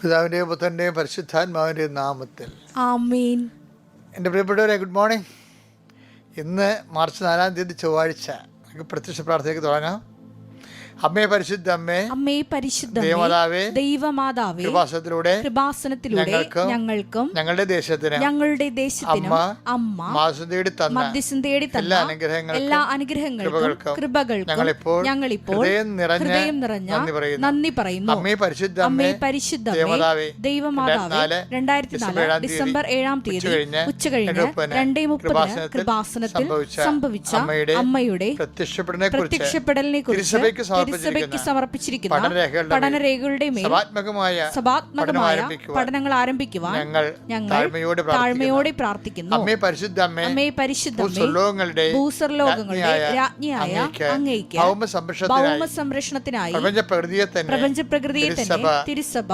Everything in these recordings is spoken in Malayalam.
പിതാവിൻ്റെയും പുത്രൻ്റെയും പരിശുദ്ധാത്മാവിൻ്റെയും നാമത്തിൽ ആമേൻ. എൻ്റെ പ്രിയപ്പെട്ടവരെ, ഗുഡ് മോർണിംഗ്. ഇന്ന് മാർച്ച് 4 തീയതി ചൊവ്വാഴ്ച. നമുക്ക് പ്രത്യക്ഷ പ്രാർത്ഥനയ്ക്ക് തുടങ്ങാം. അമ്മേ പരിശുദ്ധ അമ്മേ, അമ്മേ പരിശുദ്ധ ദൈവമാതാവേ, ദൈവമാതാവേ, കൃപാസനത്തിലൂടെ ഞങ്ങൾക്കും ഞങ്ങളുടെ ദേശത്തിനും അമ്മ മധ്യസ്ഥം തേടി തന്ന എല്ലാ അനുഗ്രഹങ്ങൾക്കും കൃപകൾക്കും ഞങ്ങളിപ്പോൾ ഹൃദയം നിറഞ്ഞ നന്ദി പറയുന്നു. അമ്മേ പരിശുദ്ധ ദൈവമാതാവേ, 2004 ഡിസംബർ 7 തീയതി ഉച്ചകഴിഞ്ഞ് 2:30 കൃപാസനത്തിൽ സംഭവിച്ച അമ്മയുടെ പ്രത്യക്ഷപ്പെടലിനെ കുറിച്ച് തിരുസഭയ്ക്ക് സമർപ്പിച്ചിരിക്കുന്ന പഠനരേഖകളുടെ മേൽ സഭാത്മകമായ പഠനങ്ങൾ ആരംഭിക്കുവാൻ ഞങ്ങൾ താഴ്മയോടെ പ്രാർത്ഥിക്കുന്നു. അമ്മേ പരിശുദ്ധ ഭൂസ്വർലോകങ്ങളുടെ രാജ്ഞിയായ അങ്ങയ്ക്ക് ഭൗമ സംരക്ഷണത്തിനായി പ്രപഞ്ചപ്രകൃതിയെ തന്നെ തിരുസഭ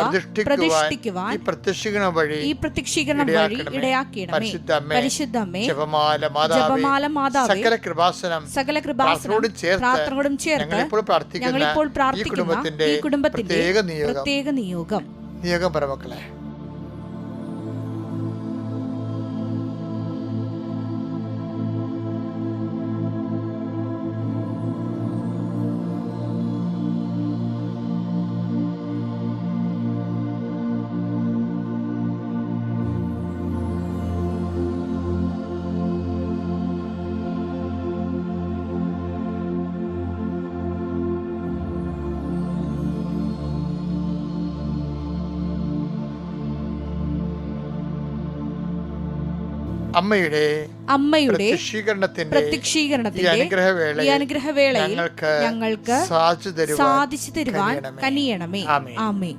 പ്രതിഷ്ഠിക്കുവാൻ ഈ പ്രത്യക്ഷീകരണം വഴി ഇടയാക്കിയിടമേ. പരിശുദ്ധമ്മേ, ജപമാല മാതാവേ, സകല കൃപാസനം പ്രാർത്ഥനയോടും ചേർത്ത് ഞങ്ങളിപ്പോൾ പ്രാർത്ഥിക്കുന്ന ഈ കുടുംബത്തിന്റെ പ്രത്യേക നിയോഗം. പരമക്കളെ, അമ്മയുടെ പ്രത്യക്ഷീകരണത്തിന്റെ ഈ അനുഗ്രഹവേളയിൽ ഞങ്ങൾക്ക് സാധിച്ചു തരുവാൻ കനിയണമേ. ആമേൻ.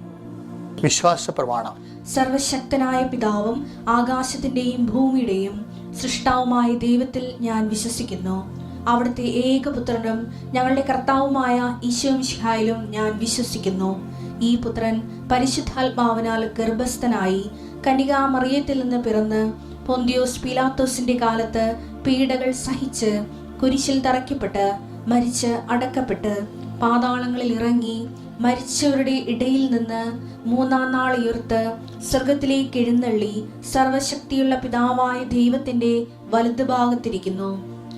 വിശ്വാസ പ്രമാണം. സർവശക്തനായ പിതാവും ആകാശത്തിന്റെയും ഭൂമിയുടെയും സൃഷ്ടാവുമായ ദൈവത്തിൽ ഞാൻ വിശ്വസിക്കുന്നു. അവിടുത്തെ ഏകപുത്രനും ഞങ്ങളുടെ കർത്താവുമായ ഈശോ മിശിഹായിലും ഞാൻ വിശ്വസിക്കുന്നു. ഈ പുത്രൻ പരിശുദ്ധാത്മാവിനാൽ ഗർഭസ്ഥനായി കന്യകാമറിയത്തിൽ നിന്ന് പിറന്ന് പൊന്തിയോസ് പീലാത്തോസിന്റെ കാലത്ത് പീഡകൾ സഹിച്ച് കുരിശിൽ തറയ്ക്കപ്പെട്ട് മരിച്ച് അടക്കപ്പെട്ട് പാതാളങ്ങളിൽ ഇറങ്ങി മരിച്ചവരുടെ ഇടയിൽ നിന്ന് 3-ാം നാൾ ഉയർത്ത് സ്വർഗത്തിലേക്ക് എഴുന്നള്ളി സർവശക്തിയുള്ള പിതാവായ ദൈവത്തിന്റെ വലതുഭാഗത്തിരിക്കുന്നു.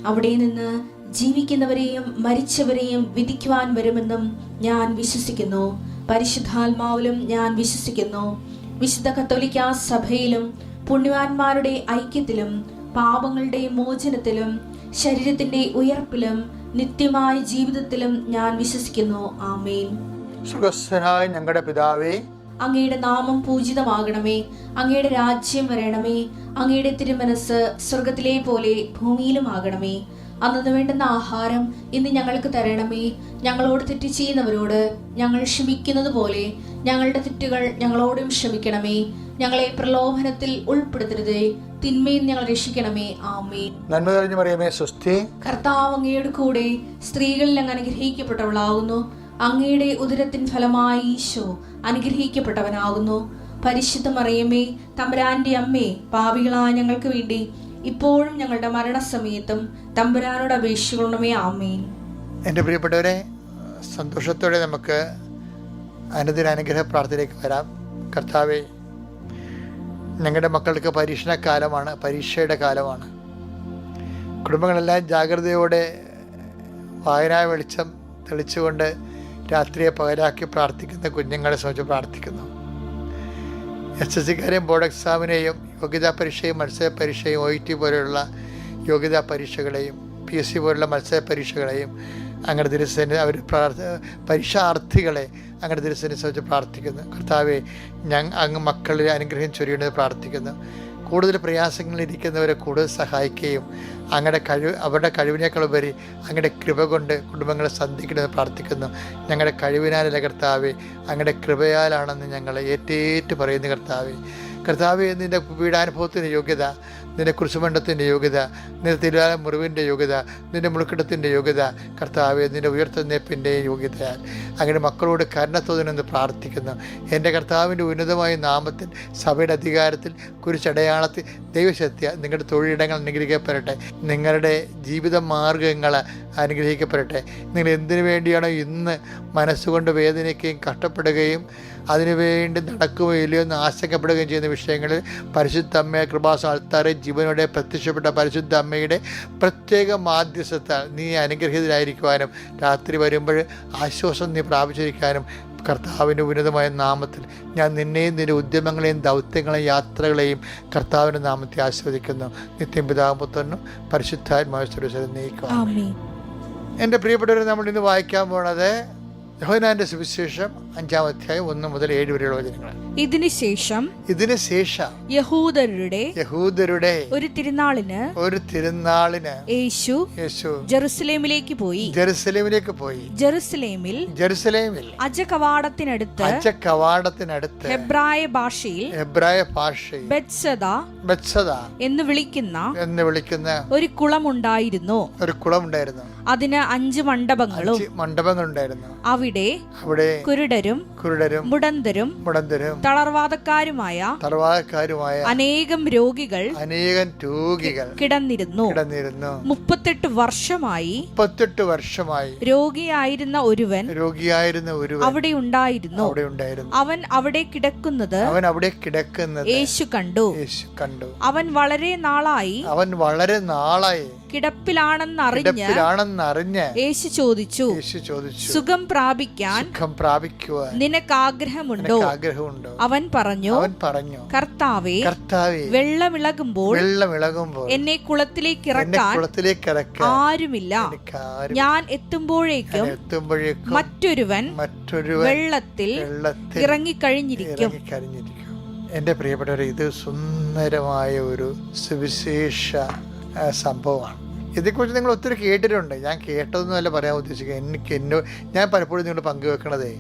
അവിടെ നിന്ന് ജീവിക്കുന്നവരെയും മരിച്ചവരെയും വിധിക്കുവാൻ വരുമെന്നും ഞാൻ വിശ്വസിക്കുന്നു. പരിശുദ്ധാത്മാവിലും ഞാൻ വിശ്വസിക്കുന്നു. വിശുദ്ധ കത്തോലിക്കാ സഭയിലും പുണ്യവാന്മാരുടെ ഐക്യത്തിലും പാപങ്ങളുടെ മോചനത്തിലും ശരീരത്തിന്റെ ഉയർപ്പിലും നിത്യമായ ജീവിതത്തിലും ഞാൻ വിശ്വസിക്കുന്നു. ആമേൻ. സ്വർഗ്ഗസ്ഥനായ ഞങ്ങളുടെ പിതാവേ, അങ്ങയുടെ നാമം പൂജിതമാകണമേ. അങ്ങയുടെ രാജ്യം വരണമേ. അങ്ങയുടെ തിരുമനസ് സ്വർഗത്തിലെ പോലെ ഭൂമിയിലും ആകണമേ. അന്നു വേണ്ടുന്ന ആഹാരം ഇന്ന് ഞങ്ങൾക്ക് തരണമേ. ഞങ്ങളോട് തെറ്റ് ചെയ്യുന്നവരോട് ഞങ്ങൾ ക്ഷമിക്കുന്നത് പോലെ ഞങ്ങളുടെ തെറ്റുകൾ ഞങ്ങളോടും ക്ഷമിക്കണമേ. ഞങ്ങളെ പ്രലോഭനത്തിൽ ഉൾപ്പെടുത്തരുതേ, തിന്മയിൽ ഞങ്ങൾ രക്ഷിക്കണമേ. ആമേൻ. നന്മ നിറഞ്ഞ മറിയമേ, സ്വസ്തി. കർത്താവ് അങ്ങയുടെ കൂടെ സ്ത്രീകളിൽ അങ്ങ് അനുഗ്രഹിക്കപ്പെട്ടവളാകുന്നു. അങ്ങയുടെ ഉദരത്തിൻ ഫലമായി ഈശോ അനുഗ്രഹിക്കപ്പെട്ടവനാകുന്നു. പരിശുദ്ധ മറിയമേ, തമ്പുരാന്റെ അമ്മേ, പാപികളായ ഞങ്ങൾക്ക് വേണ്ടി ഇപ്പോഴും ഞങ്ങളുടെ മരണസമയത്തും തമ്പുരാനോട് അപേക്ഷിക്കണമേ. ആമേൻ. എൻ്റെ പ്രിയപ്പെട്ടവരെ, സന്തോഷത്തോടെ നമുക്ക് അനുദിന അനുഗ്രഹ പ്രാർത്ഥനയിലേക്ക് വരാം. കർത്താവേ, ഞങ്ങളുടെ മക്കൾക്ക് പരീക്ഷയുടെ കാലമാണ്. കുടുംബങ്ങളെല്ലാം ജാഗ്രതയോടെ വായനാ വെളിച്ചം തെളിച്ചുകൊണ്ട് രാത്രിയെ പകലാക്കി പ്രാർത്ഥിക്കുന്ന കുഞ്ഞുങ്ങളെ സംബന്ധിച്ച് പ്രാർത്ഥിക്കുന്നു. SSLCക്കാരെയും ബോർഡ് എക്സാമിനെയും യോഗ്യതാ പരീക്ഷയും മത്സര പരീക്ഷയും OET പോലെയുള്ള യോഗ്യതാ പരീക്ഷകളെയും PSC പോലുള്ള മത്സര പരീക്ഷകളെയും അങ്ങനെ ദിവസത്തിന് അവർ പരീക്ഷാർത്ഥികളെ അങ്ങനെ ദിവസത്തിനെ സംബന്ധിച്ച് പ്രാർത്ഥിക്കുന്നു. കർത്താവെ, അങ്ങ് മക്കളിൽ അനുഗ്രഹം ചൊരിയണമെന്ന് പ്രാർത്ഥിക്കുന്നു. കൂടുതൽ പ്രയാസങ്ങളിലിരിക്കുന്നവരെ കൂടുതൽ സഹായിക്കുകയും അവരുടെ കഴിവിനേക്കാൾ ഉപരി അങ്ങയുടെ കൃപ കൊണ്ട് കുടുംബങ്ങളെ സന്ധിക്കണമെന്ന് പ്രാർത്ഥിക്കുന്നു. ഞങ്ങളുടെ കഴിവിനാലല്ല കർത്താവെ, അങ്ങയുടെ കൃപയാലാണെന്ന് ഞങ്ങൾ ഏറ്റേറ്റ് പറയുന്നു. കർത്താവെ, നിൻ്റെ പീഡാനുഭവത്തിൻ്റെ യോഗ്യത, നിൻ്റെ കുരിശുമണ്ഡത്തിൻ്റെ യോഗ്യത, നിൻ്റെ തിരുവാല മുറിവിൻ്റെ യോഗ്യത, നിൻ്റെ മുളുക്കിടത്തിൻ്റെ യോഗ്യത, കർത്താവെ, നിൻ്റെ ഉയർത്തെഴുന്നേൽപ്പിൻ്റെ യോഗ്യതയാൽ അങ്ങനെ മക്കളോട് കരുണത്തോതിനെന്ന് പ്രാർത്ഥിക്കുന്നു. എൻ്റെ കർത്താവിൻ്റെ ഉന്നതമായ നാമത്തിൽ സഭയുടെ അധികാരത്തിൽ കുരിശടയാളത്തിൽ ദൈവശക്തി നിങ്ങളുടെ തൊഴിലിടങ്ങൾ അനുഗ്രഹിക്കപ്പെടട്ടെ. നിങ്ങളുടെ ജീവിത മാർഗങ്ങൾ അനുഗ്രഹിക്കപ്പെടട്ടെ. നിങ്ങൾ എന്തിനു വേണ്ടിയാണോ ഇന്ന് മനസ്സുകൊണ്ട് വേദനിക്കുകയും കഷ്ടപ്പെടുകയും അതിനുവേണ്ടി നടക്കുകയോ ഇല്ലയോ എന്ന് ആശങ്കപ്പെടുകയും ചെയ്യുന്ന വിഷയങ്ങളിൽ പരിശുദ്ധ അമ്മയെ കൃപാസന ആൾത്താരെ ജീവനോടെ പ്രത്യക്ഷപ്പെട്ട പരിശുദ്ധ അമ്മയുടെ പ്രത്യേക മാധ്യസ്ഥത്താൽ നീ അനുഗ്രഹീതരായിരിക്കുവാനും രാത്രി വരുമ്പോൾ ആശ്വാസം നീ പ്രാപിച്ചിരിക്കാനും കർത്താവിൻ്റെ ഉന്നതമായ നാമത്തിൽ ഞാൻ നിന്നെയും നിന്റെ ഉദ്യമങ്ങളെയും ദൗത്യങ്ങളെയും യാത്രകളെയും കർത്താവിൻ്റെ നാമത്തെ ആസ്വദിക്കുന്നു. നിത്യം പിതാവും പുത്രനും പരിശുദ്ധാത്മാവിനെ നീക്കുക. എൻ്റെ പ്രിയപ്പെട്ടവരെ, നമ്മൾ ഇന്ന് വായിക്കാൻ പോണത് യോഹന്നാന്റെ സുവിശേഷം 5-ാം അധ്യായം 1 മുതൽ 7 വരെയുള്ള വചനങ്ങൾ. ഇതിന് ശേഷം യഹൂദരുടെ ഒരു തിരുനാളിന് യേശു ജെറുസലേമിലേക്ക് പോയി. ജെറുസലേമിൽ അജകവാടത്തിനടുത്ത് ഹെബ്രായ ഭാഷയിൽ ബെത്സദ എന്ന് വിളിക്കുന്ന ഒരു കുളമുണ്ടായിരുന്നു. അതിന് 5 മണ്ഡപങ്ങളുണ്ടായിരുന്നു. അവിടെ കുരുടരും മുടന്തരും തളർവാദക്കാരുമായ അനേകം രോഗികൾ കിടന്നിരുന്നു. 38 വർഷമായി രോഗിയായിരുന്ന ഒരുവൻ അവിടെ ഉണ്ടായിരുന്നു. അവൻ അവിടെ കിടക്കുന്നത് യേശു കണ്ടു. അവൻ വളരെ നാളായി കിടപ്പിലാണെന്നറിഞ്ഞ് യേശു ചോദിച്ചു, സുഖം പ്രാപിക്കാൻ നിനക്ക് ആഗ്രഹമുണ്ടോ? അവൻ പറഞ്ഞു, കർത്താവേ, വെള്ളമിളകുമ്പോൾ എന്നെ കുളത്തിലേക്ക് ഇറക്കാൻ ആരുമില്ല. ഞാൻ എത്തുമ്പോഴേക്കും മറ്റൊരുവൻ വെള്ളത്തിൽ ഇറങ്ങിക്കഴിഞ്ഞിരിക്കും. എൻ്റെ പ്രിയപ്പെട്ടവരെ, ഇത് സുന്ദരമായ ഒരു സുവിശേഷ സംഭവമാണ്. ഇതേക്കുറിച്ച് നിങ്ങൾ ഒത്തിരി കേട്ടിട്ടുണ്ട്. ഞാൻ കേട്ടതൊന്നുമല്ല പറയാൻ ഉദ്ദേശിക്കുക. ഞാൻ പലപ്പോഴും നിങ്ങൾ പങ്കുവെക്കണതേ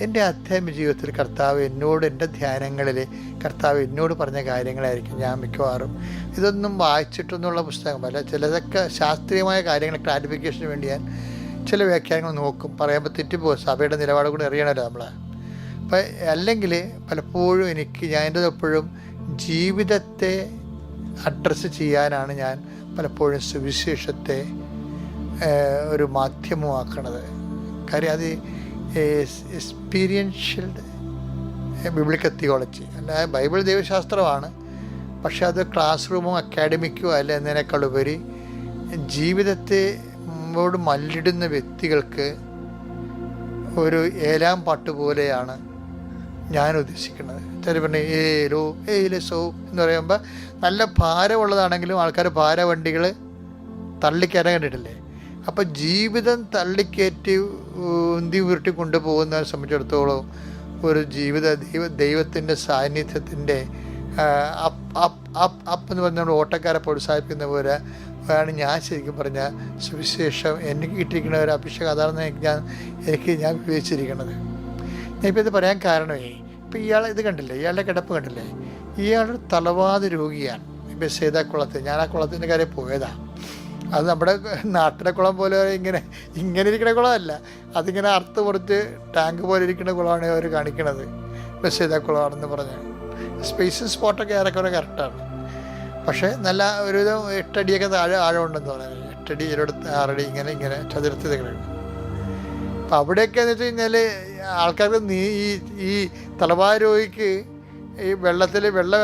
എൻ്റെ ആധ്യാത്മിക ജീവിതത്തിൽ കർത്താവ് എന്നോട്, എൻ്റെ ധ്യാനങ്ങളിൽ കർത്താവ് എന്നോട് പറഞ്ഞ കാര്യങ്ങളായിരിക്കും. ഞാൻ മിക്കവാറും ഇതൊന്നും വായിച്ചിട്ടൊന്നുള്ള പുസ്തകമല്ല. ചിലതൊക്കെ ശാസ്ത്രീയമായ കാര്യങ്ങൾ ക്ലാരിഫിക്കേഷന് വേണ്ടി ഞാൻ ചില വ്യാഖ്യാനങ്ങൾ നോക്കും. പറയുമ്പോൾ തെറ്റിപ്പോകും. സഭയുടെ നിലപാട് കൂടി അറിയണമല്ലോ നമ്മൾ. അപ്പം അല്ലെങ്കിൽ പലപ്പോഴും ഞാൻ എൻ്റെ എപ്പോഴും ജീവിതത്തെ അഡ്രസ്സ് ചെയ്യാനാണ് ഞാൻ പലപ്പോഴും സുവിശേഷത്തെ ഒരു മാധ്യമമാക്കണത്. കാര്യം അത് എക്സ്പീരിയൻഷ്യൽ ബിബ്ലിക്കൽ തിയോളജി അല്ല. ബൈബിൾ ദൈവശാസ്ത്രമാണ്, പക്ഷെ അത് ക്ലാസ് റൂമോ അക്കാഡമിക്കോ അല്ല എന്നതിനേക്കാൾ ഉപരി ജീവിതത്തോട് മല്ലിടുന്ന വ്യക്തികൾക്ക് ഒരു ഏലാം പാട്ട് പോലെയാണ് ഞാൻ ഉദ്ദേശിക്കുന്നത്. ചിലപ്പോൾ ഏലസോ എന്ന് പറയുമ്പോൾ നല്ല ഭാരമുള്ളതാണെങ്കിലും ആൾക്കാർ ഭാരവണ്ടികൾ തള്ളിക്കയറാൻ കണ്ടിട്ടില്ലേ? അപ്പം ജീവിതം തള്ളിക്കയറ്റി ഉന്തി ഉരുട്ടി കൊണ്ടുപോകുന്നതിനെ സംബന്ധിച്ചിടത്തോളം ഒരു ദൈവത്തിൻ്റെ സാന്നിധ്യത്തിൻ്റെ അപ്പ് എന്ന് പറഞ്ഞാൽ നമ്മൾ ഓട്ടക്കാരെ പ്രോത്സാഹിപ്പിക്കുന്ന പോലെ ആണ് ഞാൻ ശരിക്കും പറഞ്ഞാൽ സുവിശേഷം എനിക്ക് കിട്ടിയിരിക്കുന്ന ഒരു അഭിഷേകം. അതാണ് ഞാൻ വിവേചിച്ചിരിക്കുന്നത്. ഞാൻ ഇപ്പോൾ ഇത് പറയാൻ കാരണമേ, ഇപ്പം ഇയാൾ ഇത് കണ്ടില്ലേ, ഇയാളുടെ കിടപ്പ് കണ്ടില്ലേ? ഇയാളൊരു തലവാത രോഗിയാണ്. ബെസേദ കുളത്തിൽ, ഞാൻ ആ കുളത്തിൻ്റെ കാര്യം പോയതാണ്. അത് നമ്മുടെ നാട്ടിലെ കുളം പോലെ ഇങ്ങനെ ഇരിക്കുന്ന കുളമല്ല, അതിങ്ങനെ അറുത്ത് കുറച്ച് ടാങ്ക് പോലെ ഇരിക്കുന്ന കുളമാണ് അവർ കാണിക്കണത്. ബെസേദ കുളമാണെന്ന് പറഞ്ഞ് സ്പേസും സ്പോട്ടൊക്കെ ഏറെക്കുറെ കറക്റ്റാണ്. പക്ഷേ നല്ല ഒരു 8 അടിയൊക്കെ താഴെ ആഴമുണ്ടെന്ന് പറയുന്നത്. 8 അടി 6 അടി ഇങ്ങനെ ചതുരത്തിൽ കിടക്കും. അപ്പം അവിടെയൊക്കെ എന്ന് വെച്ച് കഴിഞ്ഞാൽ ആൾക്കാർക്ക് ഈ തലവാര രോഗിക്ക് ഈ വെള്ളം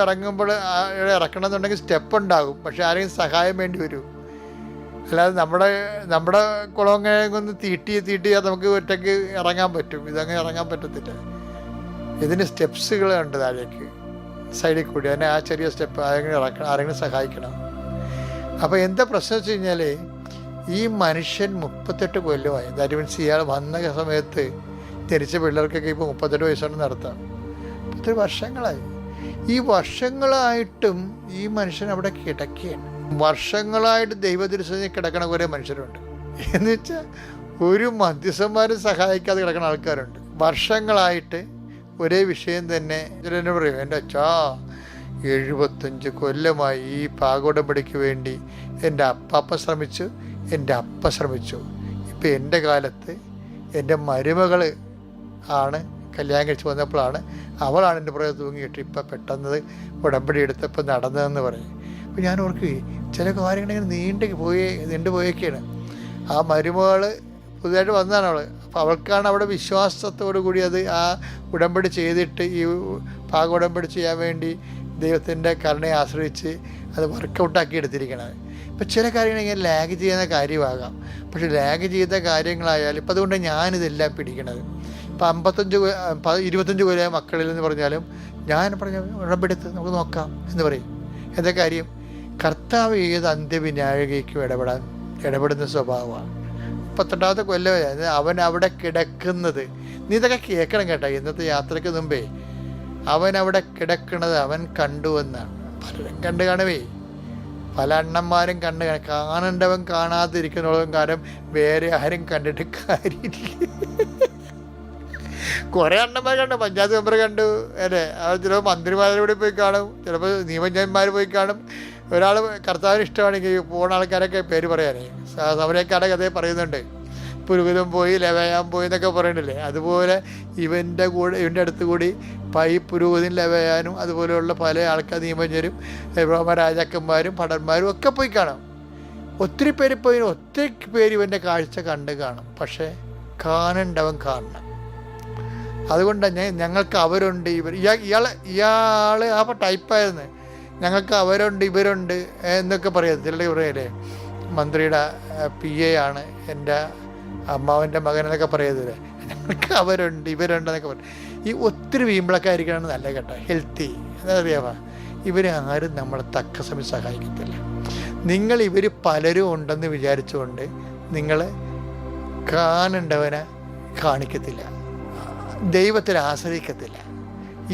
ഇറങ്ങുമ്പോൾ ഇറക്കണമെന്നുണ്ടെങ്കിൽ സ്റ്റെപ്പ് ഉണ്ടാകും, പക്ഷെ ആരെങ്കിലും സഹായം വേണ്ടി വരും. അല്ലാതെ നമ്മുടെ കുളമൊന്ന് തീട്ടി നമുക്ക് ഒറ്റയ്ക്ക് ഇറങ്ങാൻ പറ്റും. ഇതങ്ങനെ ഇറങ്ങാൻ പറ്റത്തില്ല. ഇതിന് സ്റ്റെപ്സുകളുണ്ട് താഴേക്ക് സൈഡിൽ കൂടി. അതിനെ ആ ചെറിയ സ്റ്റെപ്പ് ആരെങ്കിലും സഹായിക്കണം. അപ്പോൾ എന്താ പ്രശ്നം വെച്ച് കഴിഞ്ഞാൽ ഈ മനുഷ്യൻ 38 കൊല്ലമായി. ദാറ്റ് മീൻസ് ഇയാൾ വന്ന സമയത്ത് ജനിച്ച പിള്ളേർക്കൊക്കെ ഇപ്പോൾ 38 വയസ്സുകൊണ്ട് നടത്താം. 30 വർഷങ്ങളായി. ഈ വർഷങ്ങളായിട്ടും ഈ മനുഷ്യൻ അവിടെ കിടക്കുകയാണ്. വർഷങ്ങളായിട്ട് ദൈവദൃശ്യത്തിൽ കിടക്കണ കുറേ മനുഷ്യരുണ്ട്. എന്ന് വെച്ചാൽ ഒരു മധ്യസ്ഥന്മാരും സഹായിക്കാതെ കിടക്കുന്ന ആൾക്കാരുണ്ട്. വർഷങ്ങളായിട്ട് ഒരേ വിഷയം തന്നെ. ചിലരെന്നെ പറയും, എൻ്റെ അച്ഛാ 75 കൊല്ലമായി ഈ പാകോടമ്പടിക്ക് വേണ്ടി എൻ്റെ അപ്പാപ്പ ശ്രമിച്ചു, എൻ്റെ അപ്പ ശ്രമിച്ചു. ഇപ്പം എൻ്റെ കാലത്ത് എൻ്റെ മരുമകൾ ആണ് കല്യാണം കഴിച്ച് വന്നപ്പോഴാണ് അവളാണ് എൻ്റെ പുറകെ തൂങ്ങിയിട്ട് ഇപ്പം പെട്ടെന്ന് ഉടമ്പടി എടുത്തപ്പോൾ നടന്നതെന്ന് പറയും. അപ്പോൾ ഞാൻ ഓർക്കുകയും ചില കാര്യങ്ങളിങ്ങനെ നീണ്ടുപോയേക്കാണ്. ആ മരുമകൾ പുതുതായിട്ട് വന്നതാണ് അവൾ. അപ്പോൾ അവൾക്കാണ് അവിടെ വിശ്വാസത്തോടു കൂടി അത് ആ ഉടമ്പടി ചെയ്തിട്ട് ഈ പാക ഉടമ്പടി ചെയ്യാൻ വേണ്ടി ദൈവത്തിൻ്റെ കരുണയെ ആശ്രയിച്ച് അത് വർക്കൗട്ടാക്കി എടുത്തിരിക്കണത്. ഇപ്പം ചില കാര്യങ്ങൾ ഇങ്ങനെ ലാഗ് ചെയ്യുന്ന കാര്യമാകാം, പക്ഷെ ലാഗ് ചെയ്ത കാര്യങ്ങളായാലും ഇപ്പം അതുകൊണ്ട് ഞാനിതെല്ലാം പിടിക്കണത്. ഇപ്പം 25 കൊല്ലം മക്കളിൽ എന്ന് പറഞ്ഞാലും ഞാൻ പറഞ്ഞ ഉടമ്പെടുത്ത് നമുക്ക് നോക്കാം എന്ന് പറയും. എന്താ കാര്യം? കർത്താവ് ഏത് അന്ത്യവിനാഴികയ്ക്കും ഇടപെടുന്ന സ്വഭാവമാണ്. 38ാമത്തെ കൊല്ലം അവൻ അവിടെ കിടക്കുന്നത്, നീ ഇതൊക്കെ കേൾക്കണം കേട്ടോ. ഇന്നത്തെ യാത്രയ്ക്ക് മുമ്പേ അവൻ അവിടെ കിടക്കുന്നത് അവൻ കണ്ടുവെന്നാണ്. പലരും കണ്ടു കാണുവേ, പല അണ്ണന്മാരും കാണേണ്ടവൻ കാണാതിരിക്കുന്നോളം കാലം വേറെ ആരും കണ്ടിട്ട് കാര്യമില്ല. കുറേ അണ്ണന്മാർ കണ്ടു, പഞ്ചായത്ത് മെമ്പർ കണ്ടു അല്ലേ, ചിലപ്പോൾ മന്ത്രിമാരുടെ കൂടെ പോയി കാണും, ചിലപ്പോൾ നിയമജ്ഞന്മാർ പോയി കാണും. ഒരാൾ കർത്താവിന് ഇഷ്ടമാണെങ്കിൽ പോണ ആൾക്കാരൊക്കെ പേര് പറയാനേ സമരക്കാരൊക്കെ അതേ പറയുന്നുണ്ട്. പുരുകുതം പോയി, ലവയാൻ പോയി എന്നൊക്കെ പറയണില്ലേ. അതുപോലെ ഇവൻ്റെ അടുത്ത് കൂടി പുരുകുതിൻ ലവയാനും അതുപോലെയുള്ള പല ആൾക്കാർ നിയമജ്ഞരും രാജാക്കന്മാരും ഭടന്മാരും ഒക്കെ പോയി കാണാം. ഒത്തിരി പേര് ഇവൻ്റെ കാഴ്ച കണ്ട് കാണും. പക്ഷേ കാണേണ്ടവൻ കാണണം. അതുകൊണ്ടാണ് ഞങ്ങൾക്ക് അവരുണ്ട് ഇയാൾ ആ ടൈപ്പായിരുന്നു, ഞങ്ങൾക്ക് അവരുണ്ട് ഇവരുണ്ട് എന്നൊക്കെ പറയാം. ചിലർ പറയല്ലേ മന്ത്രിയുടെ PA ആണ് എൻ്റെ അമ്മാവൻ്റെ മകൻ എന്നൊക്കെ പറയുന്നില്ലേ. ഞങ്ങൾക്ക് അവരുണ്ട് ഇവരുണ്ട് എന്നൊക്കെ പറയും. ഈ ഒത്തിരി വീമ്പിളൊക്കെ ആയിരിക്കണം നല്ല കേട്ടോ, ഹെൽത്തി. എന്താ അറിയാമോ, ആരും നമ്മളെ തക്ക സമയം സഹായിക്കത്തില്ല. ഇവർ പലരും ഉണ്ടെന്ന് വിചാരിച്ചുകൊണ്ട് നിങ്ങൾ കാണേണ്ടവനെ കാണിക്കത്തില്ല, ദൈവത്തിൽ ആശ്രയിക്കത്തില്ല.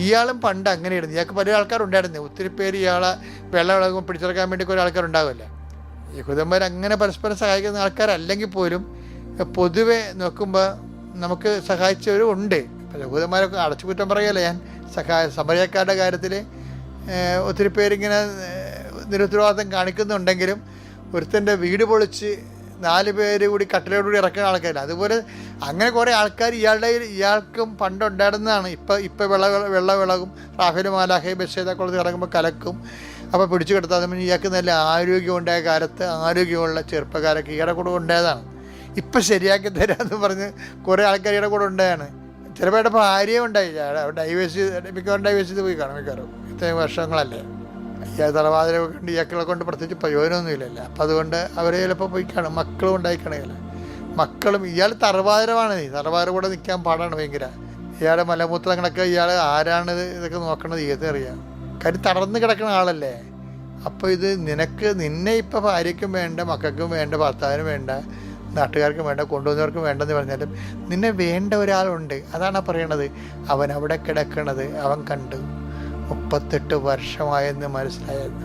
ഇയാളും പണ്ട് അങ്ങനെയായിരുന്നു. ഇയാൾക്ക് പല ആൾക്കാരുണ്ടായിരുന്നു. ഒത്തിരി പേര് ഇയാളെ വെള്ളം പിടിച്ചെടുക്കാൻ വേണ്ടി കുറേ ആൾക്കാരുണ്ടാവില്ല. യഹൂദന്മാർ അങ്ങനെ പരസ്പരം സഹായിക്കുന്ന ആൾക്കാരല്ലെങ്കിൽ പോലും പൊതുവെ നോക്കുമ്പോൾ നമുക്ക് സഹായിച്ചവരും ഉണ്ട്. യഹൂദന്മാരൊക്കെ അടച്ചുകുറ്റം പറയല്ലേ ഞാൻ. സമരക്കാരുടെ കാര്യത്തിൽ ഒത്തിരി പേരിങ്ങനെ നിരുത്തരവാദിത്തം കാണിക്കുന്നുണ്ടെങ്കിലും ഒരുത്തൻ്റെ വീട് പൊളിച്ച് 4 പേര് കൂടി കട്ടിലോടുകൂടി ഇറക്കുന്ന ആൾക്കാരില്ല. അതുപോലെ അങ്ങനെ കുറേ ആൾക്കാർ ഇയാൾക്കും പണ്ടുണ്ടായിരുന്നതാണ്. ഇപ്പം വെള്ളം റാഫേൽ മാലാഖയും ബെശേദക്കുളത്ത് ഇറങ്ങുമ്പോൾ കലക്കും. അപ്പോൾ പിടിച്ചു കിടത്താതെ ഇയാൾക്ക് നല്ല ആരോഗ്യമുണ്ടായ കാലത്ത് ആരോഗ്യമുള്ള ചെറുപ്പക്കാരൊക്കെ ഇയാളുടെ കൂടെ ഉണ്ടായതാണ്. ഇപ്പം ശരിയാക്കി തരാമെന്ന് പറഞ്ഞ് കുറേ ആൾക്കാർ ഇയാളുടെ കൂടെ ഉണ്ടായാണ്. ചിലപ്പോൾ ഭാര്യയും ഉണ്ടായില്ല. മിക്കവാറും ഡൈവേഴ്സ് ചെയ്ത് പോയി കാണും. മിക്കവാറും ഇത്രയും വർഷങ്ങളല്ലേ. തലവാതിലെ കൊണ്ട് ഇയാക്കളെ കൊണ്ട് പ്രത്യേകിച്ച് പ്രയോജനമൊന്നുമില്ലല്ലോ. അപ്പം അതുകൊണ്ട് അവരെ ചിലപ്പോൾ പോയി കാണും. മക്കളും ഉണ്ടായിക്കണേല. മക്കളും ഇയാൾ തറവാതിരമാണ്. തറവാതിര കൂടെ നിൽക്കാൻ പാടാണ് ഭയങ്കര. ഇയാളുടെ മലമൂത്രങ്ങളൊക്കെ ഇയാൾ ആരാണ് ഇതൊക്കെ നോക്കണത് ചെയ്തേ അറിയാം. കാര്യം തളർന്ന് കിടക്കുന്ന ആളല്ലേ. അപ്പോൾ ഇത് നിന്നെ ഇപ്പം ഭാര്യയ്ക്കും വേണ്ട, മക്കൾക്കും വേണ്ട, ഭർത്താവിനും വേണ്ട, നാട്ടുകാർക്കും വേണ്ട, കൊണ്ടുവന്നവർക്കും വേണ്ടെന്ന് പറഞ്ഞാലും നിന്നെ വേണ്ട ഒരാളുണ്ട്. അതാണ് പറയണത്. അവൻ അവിടെ കിടക്കണത് അവൻ കണ്ടു. 38 വർഷമായെന്ന് മനസ്സിലായത്.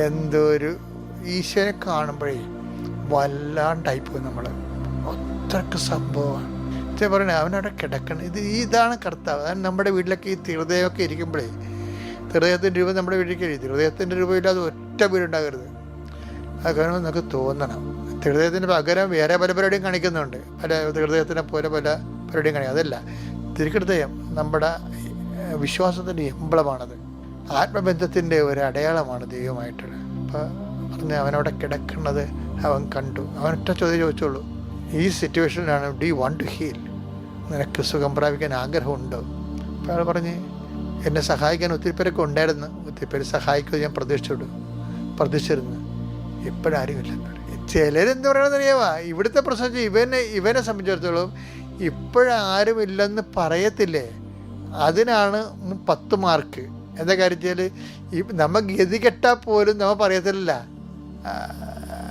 എന്തൊരു ഈശോനെ കാണുമ്പോഴേ വല്ലാണ്ടായിപ്പോയി നമ്മൾ. അത്രയ്ക്ക് സംഭവമാണ് പറയണേ. അവനവിടെ കിടക്കണം. ഇതാണ് കർത്താവ്. അതാണ് നമ്മുടെ വീട്ടിലൊക്കെ ഈ ഹൃദയമൊക്കെ ഇരിക്കുമ്പോഴേ, ഹൃദയത്തിൻ്റെ രൂപം നമ്മുടെ വീട്ടിലേക്ക് ഹൃദയത്തിൻ്റെ രൂപമില്ലാതെ ഒറ്റ വീടുണ്ടാകരുത്. അത് കാണുമ്പോൾ നമുക്ക് തോന്നണം. ഹൃദയത്തിന് പകരം വേറെ പല പരിപാടിയും കാണിക്കുന്നുണ്ട്. ഹൃദയത്തിനെ പോലെ പല പരിപാടിയും കാണിക്കും. അതല്ല, തിരുഹൃദയം നമ്മുടെ വിശ്വാസത്തിൻ്റെ എംബ്ലമാണത്. ആത്മബന്ധത്തിൻ്റെ ഒരു അടയാളമാണ് ദൈവമായിട്ടുള്ളത്. അപ്പോൾ പറഞ്ഞ് അവനവിടെ കിടക്കുന്നത് അവൻ കണ്ടു. അവനൊറ്റ ചോദ്യം ചോദിച്ചോളൂ, ഈ സിറ്റുവേഷനിലാണ് do you want to heal? നിനക്ക് സുഖം പ്രാപിക്കാൻ ആഗ്രഹമുണ്ടോ? അപ്പോൾ അയാൾ പറഞ്ഞ് എന്നെ സഹായിക്കാൻ ഒത്തിരി പേരൊക്കെ ഉണ്ടായിരുന്നു, ഒത്തിരി പേര് സഹായിക്കുമെന്ന് ഞാൻ പ്രതീക്ഷിച്ചിരുന്നു. ഇപ്പോഴാരുമില്ല. ചിലരെന്ത് പറയണമെന്ന് അറിയാമോ, ഇവിടുത്തെ പ്രശ്നം ഇവനെ സംബന്ധിച്ചിടത്തോളം ഇപ്പോഴാരുമില്ലെന്ന് പറയത്തില്ലേ, അതിനാണ് 10 മാർക്ക്. എന്താ കാര്യം വെച്ചാൽ നമ്മൾ ഗതി കെട്ടാൽ പോലും നമ്മൾ പറയത്തില്ല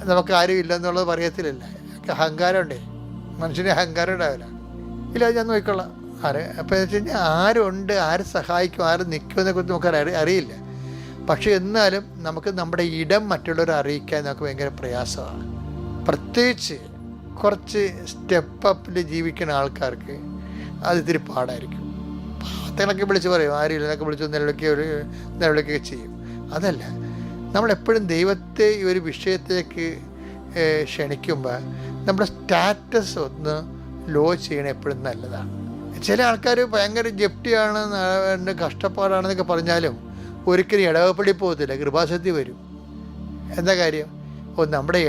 നമുക്ക് ആരും ഇല്ലെന്നുള്ളത് പറയത്തില്ല. അഹങ്കാരം ഉണ്ടേ, മനുഷ്യന് അഹങ്കാരം ഉണ്ടാവില്ല. ഇല്ല ഞാൻ നോക്കിക്കൊള്ളാം ആര്. അപ്പോൾ എന്ന് വെച്ച് കഴിഞ്ഞാൽ ആരുണ്ട്, ആര് സഹായിക്കും, ആര് നിൽക്കുമെന്നെ കുറിച്ച് നമുക്ക് അറിയില്ല. പക്ഷെ എന്നാലും നമുക്ക് നമ്മുടെ ഇടം മറ്റുള്ളവരെ അറിയിക്കാൻ നമുക്ക് ഭയങ്കര പ്രയാസമാണ്. പ്രത്യേകിച്ച് കുറച്ച് സ്റ്റെപ്പ് ജീവിക്കുന്ന ആൾക്കാർക്ക് അത് ഇത്തിരി പാടായിരിക്കും. പാത്രങ്ങളൊക്കെ വിളിച്ച് പറയും, ആരും ഇല്ലൊക്കെ വിളിച്ച് നിലവിളിക്കുകയൊക്കെ ചെയ്യും. അതല്ല, നമ്മളെപ്പോഴും ദൈവത്തെ ഈ ഒരു വിഷയത്തേക്ക് ക്ഷണിക്കുമ്പോൾ നമ്മുടെ സ്റ്റാറ്റസ് ഒന്ന് ലോ ചെയ്യണം എപ്പോഴും നല്ലതാണ്. ചില ആൾക്കാർ ഭയങ്കര ജപ്തിയാണ്, കഷ്ടപ്പാടാണെന്നൊക്കെ പറഞ്ഞാലും ഒരിക്കലും ഇടവപ്പള്ളി പോകത്തില്ല, കൃപാസക്തി വരും. എന്താ കാര്യം? അപ്പോൾ നമ്മുടെ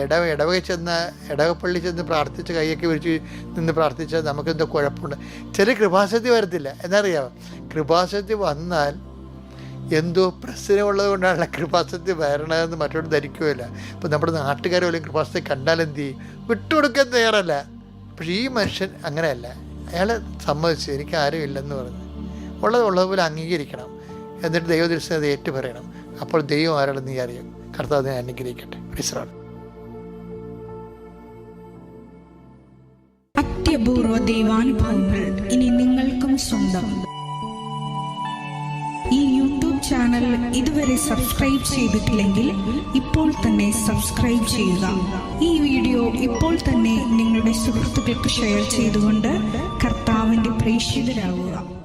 ഇടവകപ്പള്ളി ചെന്ന് പ്രാർത്ഥിച്ച് കൈയൊക്കെ വിരിച്ച് നിന്ന് പ്രാർത്ഥിച്ചാൽ നമുക്കെന്തോ കുഴപ്പമുണ്ട്. ചില കൃപാസക്തി വരത്തില്ല. എന്നറിയാമോ? കൃപാസക്തി വന്നാൽ എന്തോ പ്രശ്നമുള്ളത് കൊണ്ടാണ് കൃപാസക്തി വരണതെന്ന് മറ്റോട് ധരിക്കുകയില്ല. അപ്പോൾ നമ്മുടെ നാട്ടുകാരെ പോലും കൃപാസക്തി കണ്ടാൽ എന്ത് ചെയ്യും? വിട്ടുകൊടുക്കാൻ തയ്യാറല്ല. പക്ഷേ ഈ മനുഷ്യൻ അങ്ങനെയല്ല. അയാൾ സമ്മതിച്ചു, എനിക്ക് ആരും ഇല്ലെന്ന് പറഞ്ഞു. ഉള്ളതുപോലെ അംഗീകരിക്കണം. എന്നിട്ട് ദൈവദൃശ്യം അത് ഏറ്റു പറയണം. അപ്പോൾ ദൈവം ആരാണെന്ന് നീ അറിയും. കർത്താവ് അതിനെ അനുഗ്രഹിക്കട്ടെ. വിശ്രാമം. അത്യപൂർവ ദൈവാനുഭവങ്ങൾ ഇനി നിങ്ങൾക്കും സ്വന്തം. ഈ യൂട്യൂബ് ചാനൽ ഇതുവരെ സബ്സ്ക്രൈബ് ചെയ്തിട്ടില്ലെങ്കിൽ ഇപ്പോൾ തന്നെ സബ്സ്ക്രൈബ് ചെയ്യുക. ഈ വീഡിയോ ഇപ്പോൾ തന്നെ നിങ്ങളുടെ സുഹൃത്തുക്കൾക്ക് ഷെയർ ചെയ്തുകൊണ്ട് കർത്താവിൻ്റെ പ്രേക്ഷിതരാകുക.